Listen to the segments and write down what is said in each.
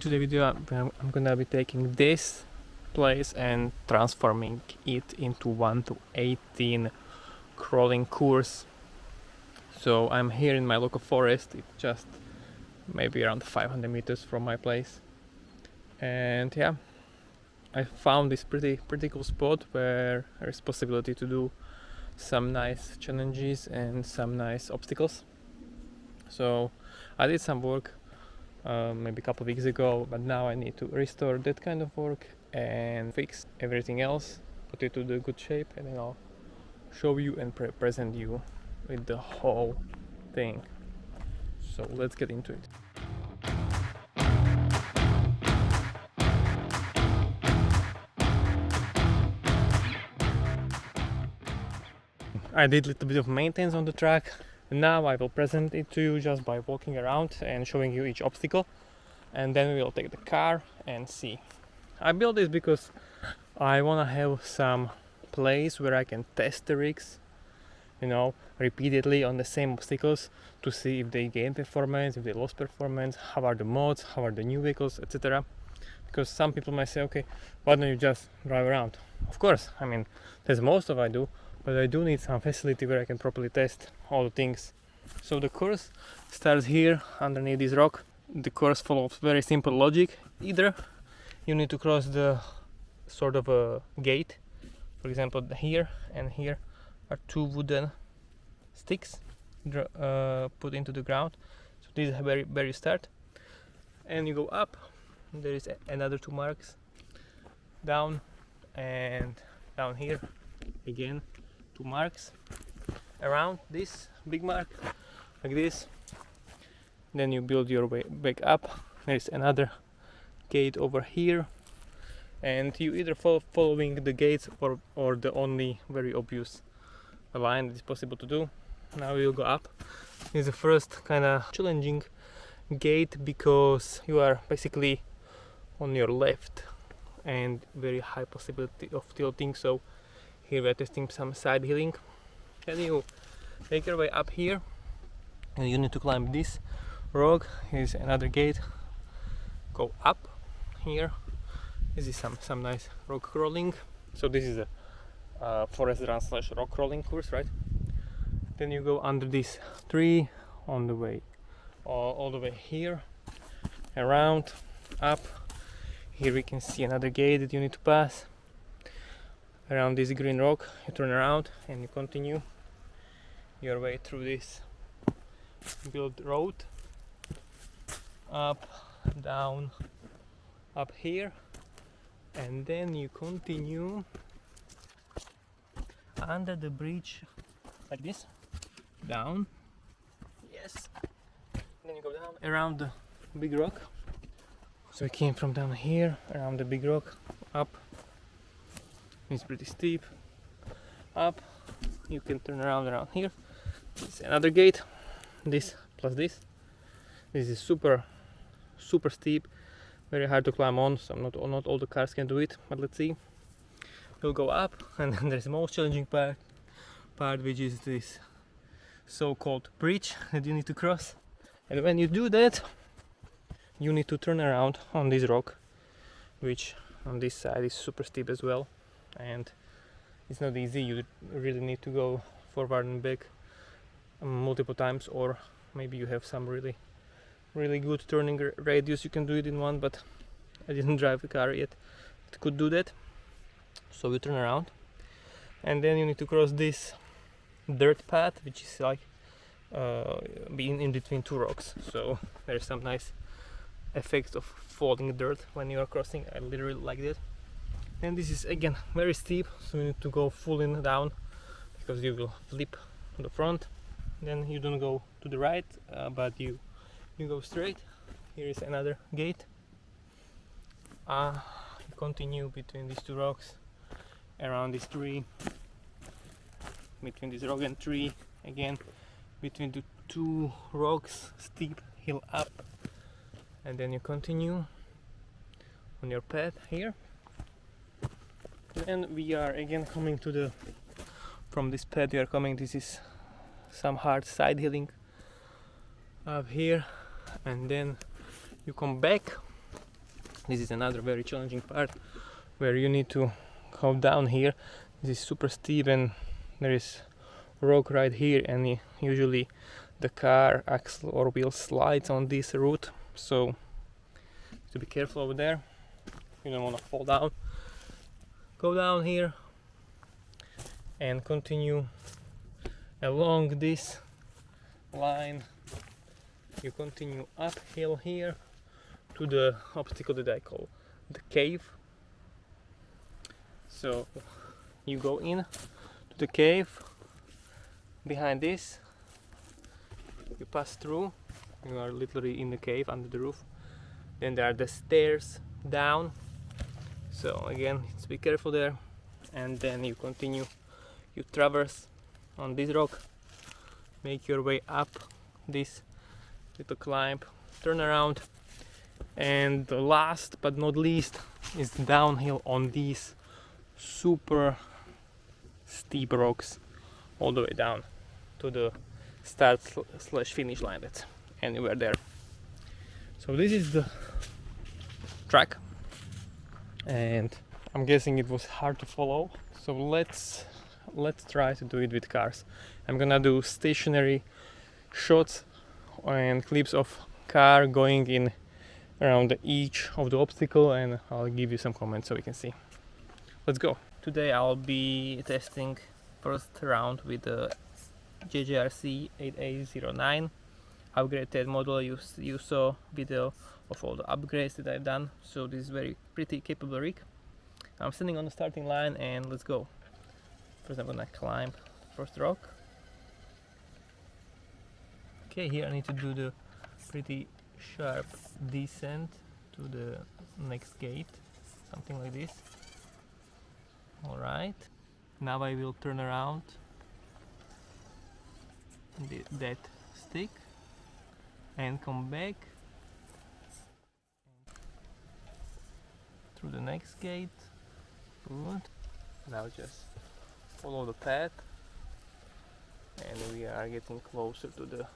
Today video I'm gonna be taking this place and transforming it into 1 to 18 crawling course. So I'm here in my local forest. It's just maybe around 500 meters from my place, and yeah, I found this pretty cool spot where there's possibility to do some nice challenges and some nice obstacles. So I did some work maybe a couple of weeks ago, but now I need to restore that kind of work and fix everything else, put it to the good shape, and then I'll show you and present you with the whole thing. So let's get into it. I did a little bit of maintenance on the track. Now I will present it to you just by walking around and showing you each obstacle, and then we will take the car and see. I built this because I want to have some place where I can test the rigs, repeatedly on the same obstacles to see if they gain performance, if they lost performance, how are the mods, how are the new vehicles, etc. Because some people might say, okay, why don't you just drive around? Of course, I mean, that's most of I do, but I do need some facility where I can properly test all the things. So the course starts here underneath this rock. The course follows very simple logic. Either you need to cross the sort of a gate, for example here and here are two wooden sticks put into the ground. So this is where you start, and you go up. There is another two marks, down and down here again, two marks around this big mark like this. Then you build your way back up. There's another gate over here, and you either following the gates or the only very obvious line that is possible to do. Now we'll go up. This is the first kind of challenging gate because you are basically on your left and very high possibility of tilting. So here we're testing some side healing. Then you make your way up here and you need to climb this rock. Here's another gate. Go up here. This is some nice rock crawling. So this is a forest run / rock crawling course, right? Then you go under this tree on the way all the way here, around, up. Here we can see another gate that you need to pass. Around this green rock, you turn around and you continue your way through this built road, up, down, up here, and then you continue under the bridge like this, down, yes, then you go down around the big rock. So we came from down here, around the big rock, up. It's pretty steep. Up, you can turn around here. It's another gate. This plus this. This is super steep, very hard to climb on. So not all the cars can do it. But let's see. We'll go up, and then there's the most challenging part, which is this so-called bridge that you need to cross. And when you do that, you need to turn around on this rock, which on this side is super steep as well, and it's not easy. You really need to go forward and back multiple times, or maybe you have some really good turning radius. You can do it in one, but I didn't drive the car yet. It could do that. So you turn around, and then you need to cross this dirt path, which is like being in between two rocks. So there's some nice effects of falling dirt when you are crossing. I literally like that. And this is again very steep, so you need to go full in down because you will flip to the front. Then you don't go to the right, but you go straight. Here is another gate. You continue between these two rocks, around this tree, between this rock and tree, again between the two rocks, steep hill up, and then you continue on your path here. And we are again coming to from this path we are coming. This is some hard side hilling up here, and then you come back This is another very challenging part where you need to go down here. This is super steep and there is rock right here, and usually the car axle or wheel slides on this route, so to be careful over there. You don't want to fall down. Go down here and continue along this line. You continue uphill here to the obstacle that I call the cave. So you go in to the cave. Behind this you pass through. You are literally in the cave under the roof. Then there are the stairs down, so again, just be careful there. And then you continue, you traverse on this rock, make your way up this little climb, turn around, and the last but not least is downhill on these super steep rocks all the way down to the start slash finish line. That's anywhere there. So this is the track, and I'm guessing it was hard to follow, so let's try to do it with cars. I'm gonna do stationary shots and clips of car going in around each of the obstacle, and I'll give you some comments so we can see. Let's go. Today I'll be testing first round with the JJRC C8809 upgraded model. You saw video of all the upgrades that I've done, so this is very pretty capable rig. I'm standing on the starting line and let's go. First I'm gonna climb first rock. Okay, here I need to do the pretty sharp descent to the next gate, something like this. Alright, now I will turn around that stick and come back through the next gate. Good. Now just follow the path and we are getting closer to the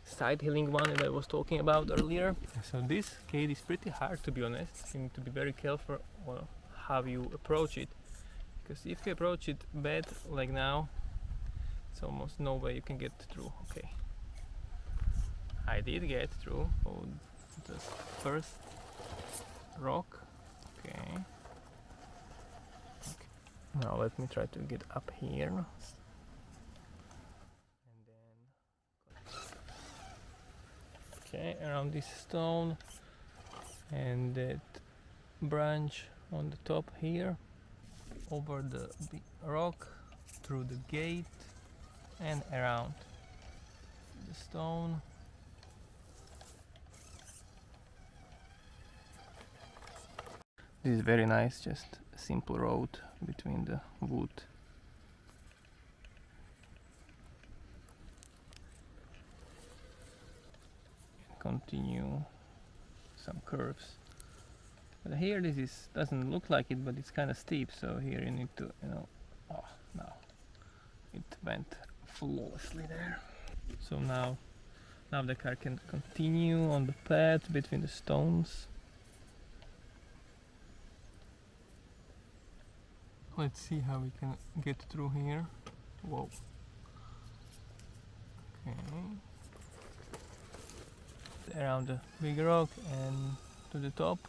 side hilling one that I was talking about earlier. So this gate is pretty hard, to be honest. You need to be very careful on how you approach it, because if you approach it bad like now, it's almost no way you can get through. Okay, I did get through the first rock. Okay. Now let me try to get up here. And then okay, around this stone and that branch on the top here, over the big rock, through the gate and around the stone. This is very nice, just a simple road between the wood. Continue some curves. But here this doesn't look like it, but it's kind of steep, so here you need to, oh, now it went flawlessly there. So now the car can continue on the path between the stones. Let's see how we can get through here. Whoa. Okay. Around the big rock and to the top.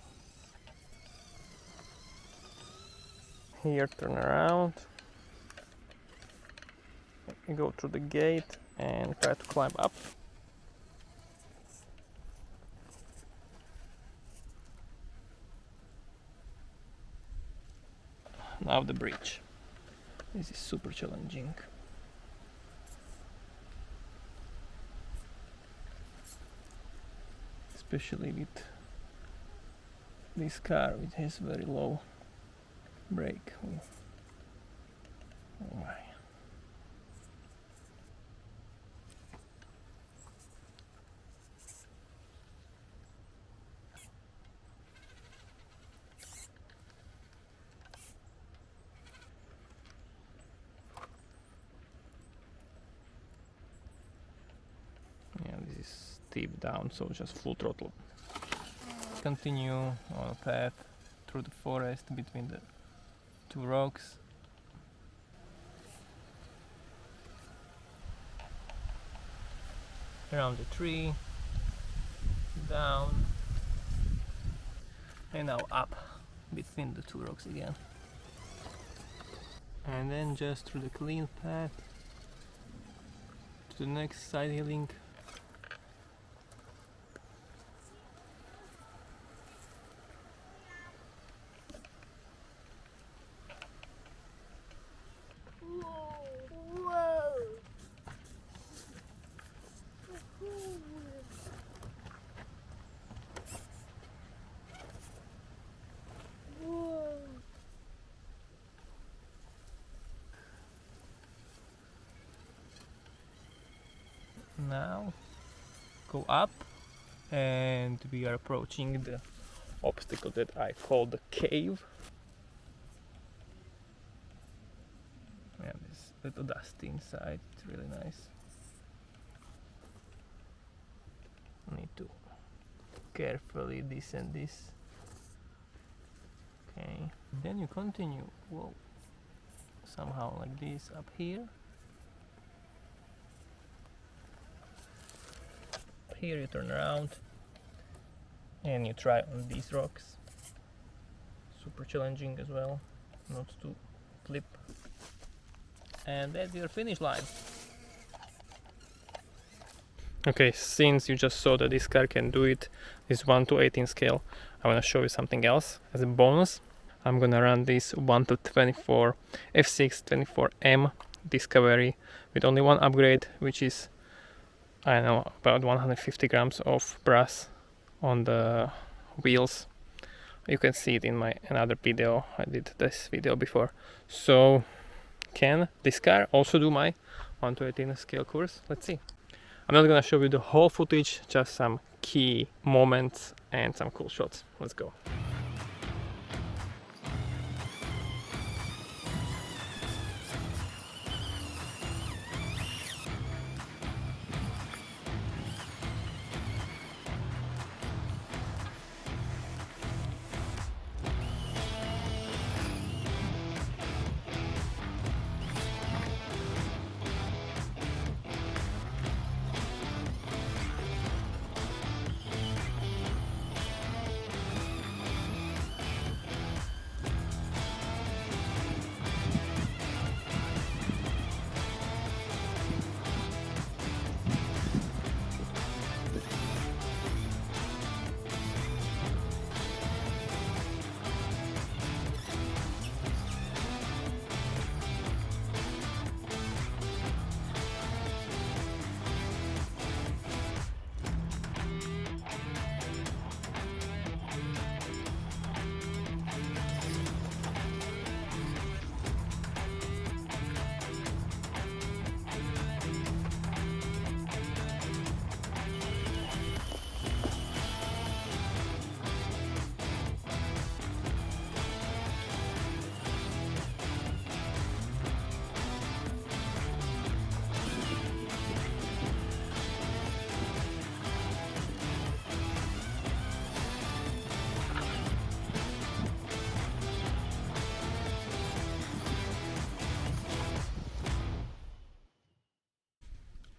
Here, turn around. You go through the gate and try to climb up. Now the bridge. This is super challenging. Especially with this car, which has very low brake. Oh my. Yeah, this is steep down, so just full throttle. continue on a path through the forest between the two rocks. Around the tree, down, and now up between the two rocks again. And then just through the clean path to the next side healing. Now go up, and we are approaching the obstacle that I call the cave. And this little dusty inside, it's really nice. Need to carefully descend this. Okay, then you continue, whoa, somehow like this up here. Here you turn around and you try on these rocks. Super challenging as well, not to flip. And that's your finish line. Okay, since you just saw that this car can do it, this 1:18 scale, I want to show you something else as a bonus. I'm gonna run this 1:24 FCX24M Discovery with only one upgrade, which is, I don't know, about 150 grams of brass on the wheels. You can see it in my another video. I did this video before. So can this car also do my 1:18 scale course? Let's see. I'm not gonna show you the whole footage, just some key moments and some cool shots. Let's go.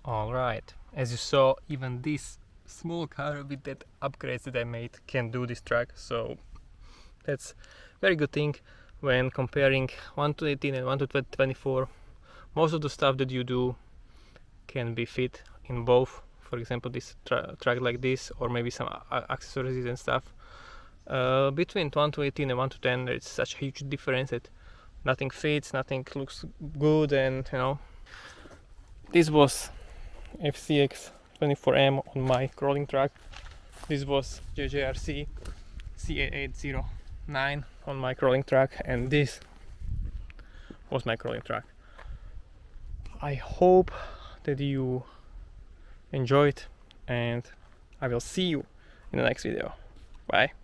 Alright, as you saw, even this small car with that upgrades that I made can do this track, so that's very good thing when comparing 1:18 and 1:24. Most of the stuff that you do can be fit in both. For example, this track like this, or maybe some accessories and stuff. Between 1:18 and 1:10 there's such a huge difference that nothing fits, nothing looks good, and you know. This was FCX24M on my crawling track. This was JJRC C8809 on my crawling track, and this was my crawling track. I hope that you enjoyed, and I will see you in the next video. Bye.